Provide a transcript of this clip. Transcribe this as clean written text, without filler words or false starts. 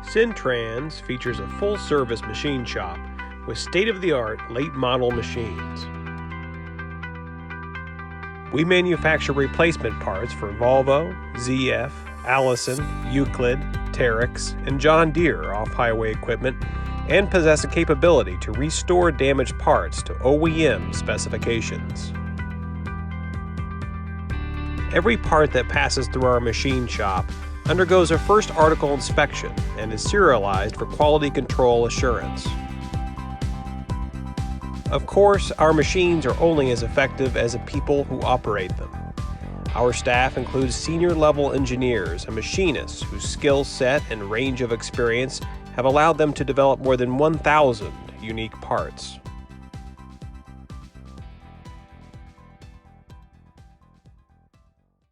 Centranz features a full-service machine shop with state-of-the-art late-model machines. We manufacture replacement parts for Volvo, ZF, Allison, Euclid, Terex, and John Deere off-highway equipment, and possess a capability to restore damaged parts to OEM specifications. Every part that passes through our machine shop undergoes a first article inspection and is serialized for quality control assurance. Of course, our machines are only as effective as the people who operate them. Our staff includes senior-level engineers and machinists whose skill set and range of experience have allowed them to develop more than 1,000 unique parts.